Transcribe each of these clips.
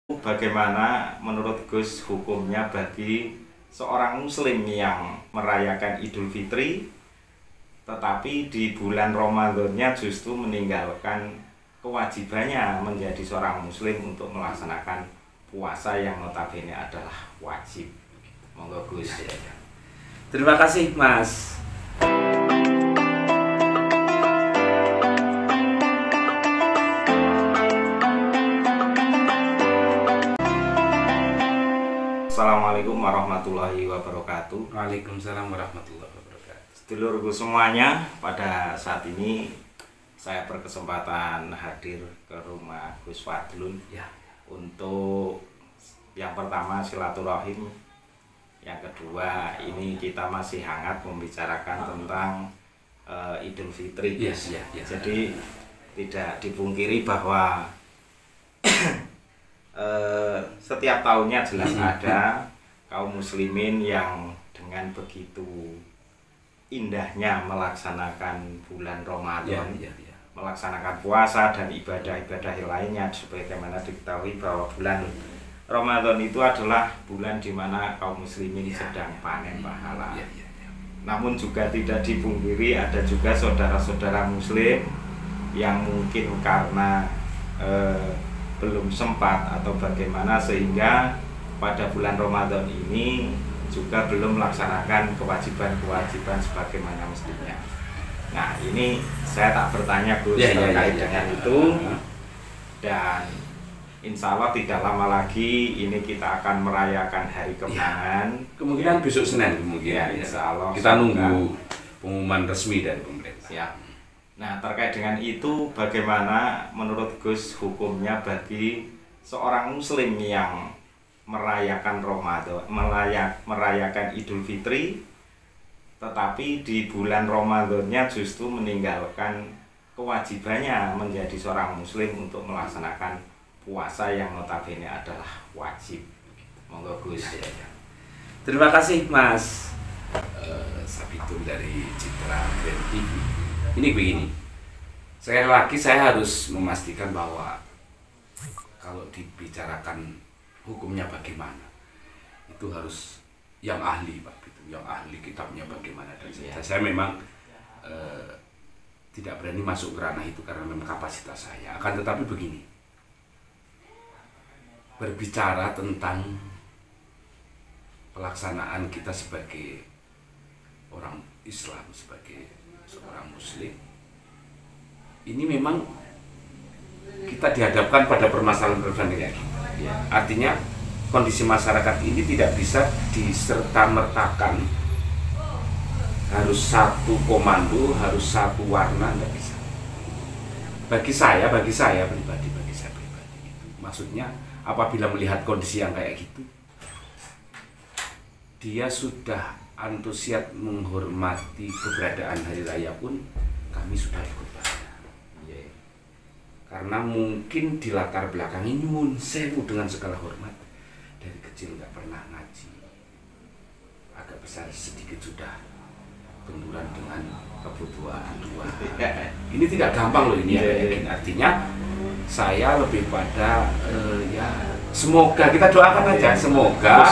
Bagaimana menurut Gus hukumnya bagi seorang muslim yang merayakan Idul Fitri tetapi di bulan Ramadannya justru meninggalkan kewajibannya menjadi seorang muslim untuk melaksanakan puasa yang notabene adalah wajib. Monggo Gus. Ya. Terima kasih Mas. Assalamualaikum warahmatullahi wabarakatuh. Waalaikumsalam warahmatullahi wabarakatuh. Sedulurku semuanya, pada saat ini saya berkesempatan hadir ke rumah Gus Fadlun Ya. untuk yang pertama silaturahim, yang kedua ini kita masih hangat membicarakan tentang Idul Fitri. Yes. Jadi tidak dipungkiri bahwa setiap tahunnya jelas ada kaum muslimin yang dengan begitu indahnya melaksanakan bulan Ramadan, melaksanakan puasa dan ibadah-ibadah lainnya, sebagaimana diketahui bahwa bulan Ramadan itu adalah bulan di mana kaum muslimin sedang panen pahala. Namun juga tidak dipungkiri ada juga saudara-saudara muslim yang mungkin karena belum sempat atau bagaimana sehingga pada bulan Ramadan ini juga belum melaksanakan kewajiban-kewajiban sebagaimana mestinya. Nah, ini saya tak bertanya Gus terkait dengan itu, dan insya Allah tidak lama lagi ini kita akan merayakan hari kemenangan. Kemungkinan besok Senin kemungkinan. Insya Allah kita nunggu pengumuman resmi dari pemerintah. Siap. Nah, terkait dengan itu, bagaimana menurut Gus hukumnya bagi seorang muslim yang merayakan Ramadan, merayakan Idul Fitri, tetapi di bulan Ramadannya justru meninggalkan kewajibannya menjadi seorang muslim untuk melaksanakan puasa yang notabene adalah wajib. Monggo Gus. Ya. Terima kasih Mas Sabitur dari Citra Grand TV. Ini begini, sekali lagi saya harus memastikan bahwa kalau dibicarakan hukumnya bagaimana, itu harus yang ahli Pak, yang ahli kitabnya bagaimana. Dan saya memang tidak berani masuk ke ranah itu karena memang kapasitas saya. Akan tetapi begini, berbicara tentang pelaksanaan kita sebagai orang Islam, sebagai seorang muslim, ini memang kita dihadapkan pada permasalahan kayak gini. Artinya kondisi masyarakat ini tidak bisa diserta-mertakan harus satu komando, harus satu warna, tidak bisa. Bagi saya pribadi itu, maksudnya apabila melihat kondisi yang kayak gitu, dia sudah antusias menghormati keberadaan hari raya pun kami sudah ikut pada. Karena mungkin di latar belakang ini nyuwun sewu dengan segala hormat, dari kecil nggak pernah ngaji, agak besar sedikit sudah benturan dengan kebutuhan dua. Ini tidak gampang loh ini. Artinya saya lebih pada semoga kita doakan aja, semoga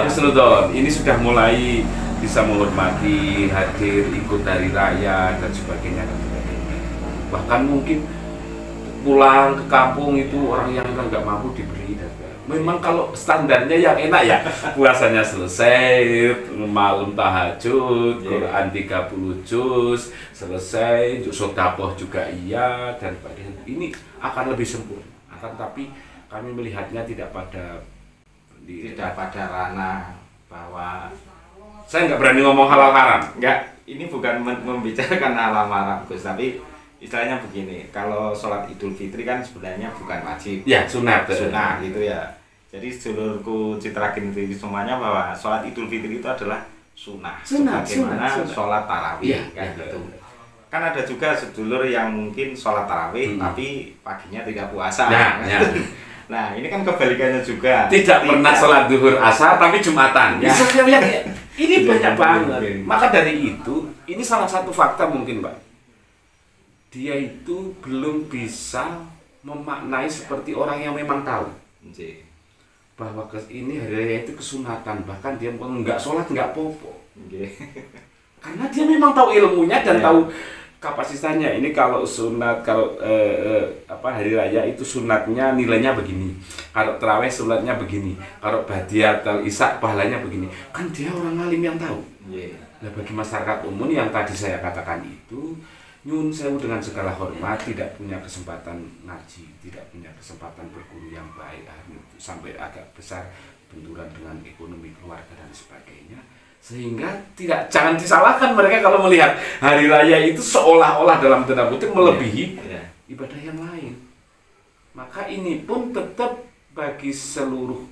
husnudon ini sudah mulai bisa menghormati, hadir, ikut hari raya dan sebagainya. Bahkan mungkin pulang ke kampung itu orang yang nggak mampu diberi. Memang kalau standarnya yang enak ya, puasanya selesai, malam tahajud, Quran 30 juz selesai, sedekah juga iya, dan ini akan lebih sempurna. Akan tapi kami melihatnya tidak pada ranah bahwa saya nggak berani ngomong halal haram. Enggak, ini bukan membicarakan halal haram Gus, tapi istilahnya begini, kalau sholat Idul Fitri kan sebenarnya bukan wajib, ya sunat gitu ya. Jadi sedulurku Citra Grand TV semuanya bahwa sholat Idul Fitri itu adalah sunnah sebagaimana sholat tarawih gitu. Kan ada juga sedulur yang mungkin sholat tarawih tapi paginya tidak puasa. Nah, ini kan kebalikannya juga. Tidak pernah sholat duhur asar tapi Jumatan. Ini banyak banget. Maka dari itu, ini salah satu fakta mungkin Pak. Dia itu belum bisa memaknai seperti orang yang memang tahu. Nggih. Bahwa ini hari raya itu kesunatan, bahkan dia nggak sholat nggak popo. Nggih. Karena dia memang tahu ilmunya dan tahu kapasitasnya. Ini kalau sunat, kalau hari raya itu sunatnya nilainya begini, kalau tarawih sunatnya begini, kalau badiat al isak pahalanya begini. Kan dia orang alim yang tahu. Nah, bagi masyarakat umum yang tadi saya katakan itu, nyun sewu dengan segala hormat tidak punya kesempatan ngaji, tidak punya kesempatan berguru yang baik, sampai agak besar benturan dengan ekonomi keluarga dan sebagainya. Sehingga jangan disalahkan mereka kalau melihat hari raya itu seolah-olah dalam tanda kutip melebihi ibadah yang lain. Maka ini pun tetap bagi seluruh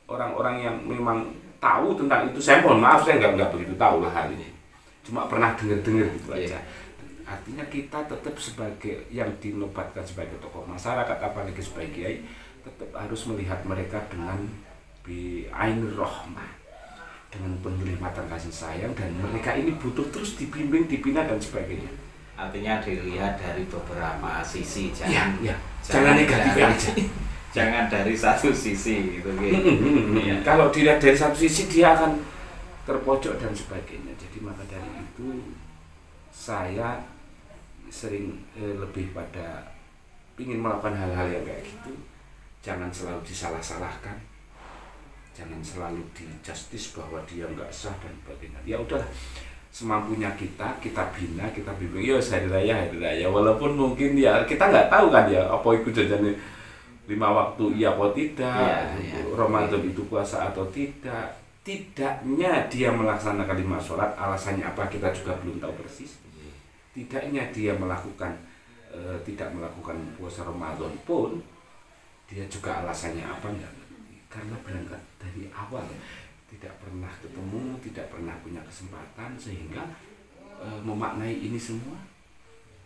orang-orang yang memang tahu tentang itu. Saya mohon maaf, saya nggak begitu tahu lah hal ini. Cuma pernah dengar-dengar gitu aja. Artinya kita tetap sebagai yang dinobatkan sebagai tokoh masyarakat, apalagi sebagai kiai, tetap harus melihat mereka dengan bi'ainir rahmah, dengan penuh mata kasih sayang, dan mereka ini butuh terus dibimbing, dibina dan sebagainya. Artinya dilihat dari beberapa sisi, jangan negatif aja. Jangan dari satu sisi gitu. Kalau dilihat dari satu sisi dia akan terpojok dan sebagainya. Jadi maka dari itu saya sering lebih pada ingin melakukan hal-hal yang kayak gitu. Jangan selalu disalah-salahkan, jangan selalu di-justice bahwa dia nggak sah dan sebagainya. Ya udahlah, semampunya kita bina, kita bimbing. Yo hari raya, walaupun mungkin ya kita nggak tahu kan ya apa itu jajannya 5 waktu iya apa tidak, Ramadan itu puasa atau tidak. Tidaknya dia melaksanakan 5 sholat, alasannya apa kita juga belum tahu persis. Tidaknya dia tidak melakukan puasa Ramadan pun, dia juga alasannya apa enggak ngerti. Karena berangkat dari awal tidak pernah ketemu, tidak pernah punya kesempatan, sehingga memaknai ini semua.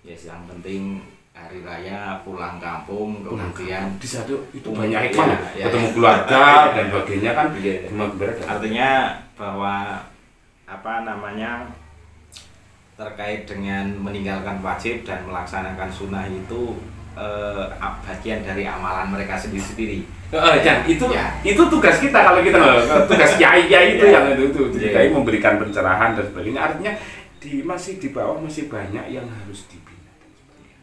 Yang penting hari raya pulang kampung, kemudian di satu itu banyak hikmah, ketemu keluarga dan sebagainya kan. Artinya bahwa terkait dengan meninggalkan wajib dan melaksanakan sunnah itu bagian dari amalan mereka sendiri-sendiri. Itu tugas kita kalau kita tugas kiai itu yang itu kiai memberikan pencerahan dan sebagainya. Artinya masih di bawah masih banyak yang harus dibina dan sebagainya.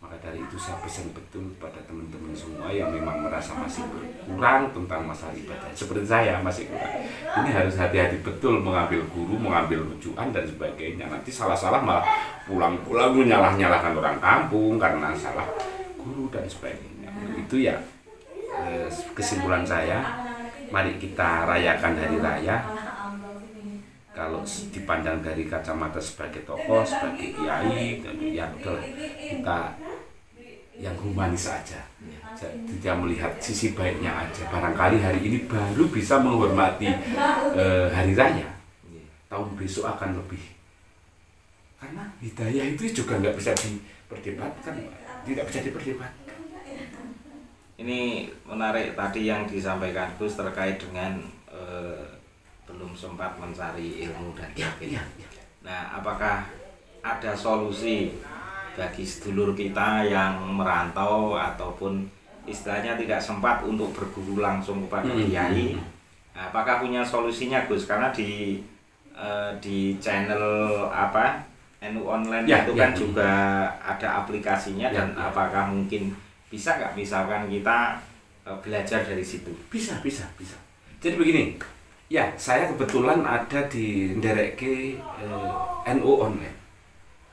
Maka dari itu saya pesan betul pada teman-teman semua yang memang merasa masih kurang tentang masalah ibadah. Seperti saya masih kurang. Ini harus hati-hati betul mengambil guru, mengambil rujukan dan sebagainya. Nanti salah-salah malah pulang-pulang menyalah-nyalahkan orang kampung karena salah guru dan sebagainya. Itu ya kesimpulan saya. Mari kita rayakan hari raya. Kalau dipandang dari kacamata sebagai tokoh, sebagai kiai, ya udah kita yang humanis aja. Tidak melihat sisi baiknya aja. Barangkali hari ini baru bisa menghormati hari raya. Tahun besok akan lebih. Karena hidayah itu juga nggak bisa diperdebatkan, tidak bisa diperdebatkan. Ini menarik tadi yang disampaikan Gus terkait dengan belum sempat mencari ilmu dan sebagainya. Nah, apakah ada solusi bagi sedulur kita yang merantau ataupun istilahnya tidak sempat untuk berguru langsung kepada kiai? Nah, apakah punya solusinya Gus? Karena di channel NU Online itu kan juga ada aplikasinya dan apakah mungkin bisa nggak misalkan kita belajar dari situ? Bisa. Jadi begini. Ya, saya kebetulan ada di Ndereke NU Online.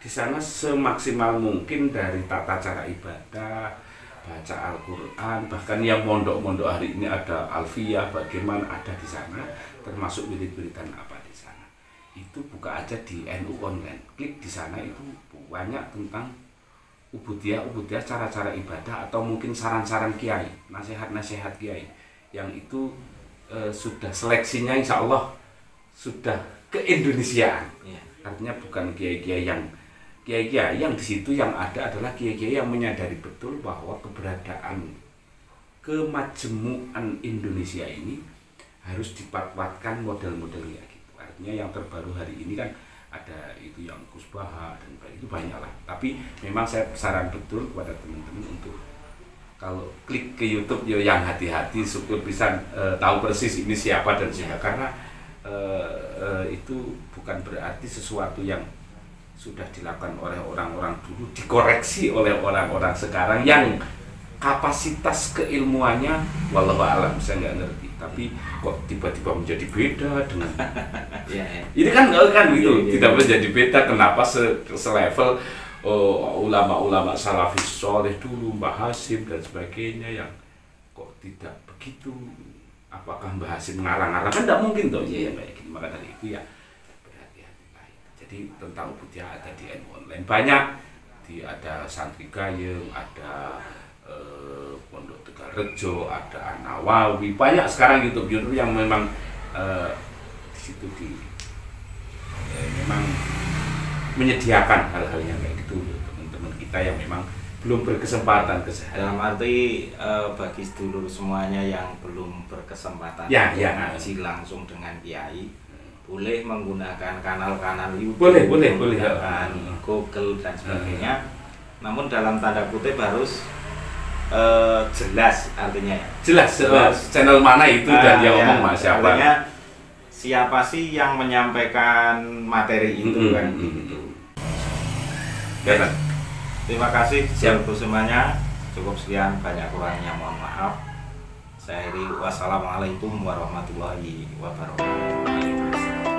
Di sana semaksimal mungkin dari tata cara ibadah, baca Al-Quran, bahkan yang mondok-mondok hari ini ada Alfiyah, bagaimana ada di sana, termasuk wirid-wiridan apa di sana. Itu buka aja di NU Online. Klik di sana itu banyak tentang ubudiyah, cara-cara ibadah atau mungkin saran-saran kiai, nasihat-nasihat kiai yang itu sudah seleksinya insya Allah sudah ke-Indonesiaan. Artinya bukan kiai-kiai yang di situ yang ada adalah kiai-kiai yang menyadari betul bahwa keberadaan kemajmuan Indonesia ini harus dipatwatkan model-modelnya gitu. Artinya yang terbaru hari ini kan ada itu yang Gus Baha dan itu banyak lah. Tapi memang saya saran betul kepada teman-teman untuk kalau klik ke YouTube yo yang hati-hati, syukur bisa tahu persis ini siapa dan siapa, karena itu bukan berarti sesuatu yang sudah dilakukan oleh orang-orang dulu dikoreksi oleh orang-orang sekarang yang kapasitas keilmuannya wallahu alam saya nggak ngerti, tapi kok tiba-tiba menjadi beda dengan ini kan gitu, tidak menjadi beda. Kenapa selevel ulama-ulama salafis soleh dulu, Mbah Hasim dan sebagainya, yang kok tidak begitu? Apakah Mbah Hasim ngarang-ngarang? Kan tidak mungkin toh, ya kayak gini. Maka dari itu ya berhati-hati. Jadi tentang Budia ada di NU Online banyak, ada Santri Gayeng, ada Pondok Tegalrejo, ada An-Nawawi, banyak sekarang YouTube yang memang di situ memang menyediakan hal-hal yang kayak gitu teman-teman kita yang memang belum berkesempatan ke sana. Dalam arti bagi sedulur semuanya yang belum berkesempatan ngaji langsung dengan kiai, boleh menggunakan kanal-kanal YouTube, boleh menggunakan Google dan sebagainya. Namun dalam tanda kutip harus jelas, artinya jelas channel mana itu dan dia ngomong siapa. Artinya siapa sih yang menyampaikan materi itu kan gitu. Ya, terima kasih untuk semuanya. Cukup sekian, banyak kurangnya mohon maaf. Saya akhiri, wassalamualaikum warahmatullahi wabarakatuh.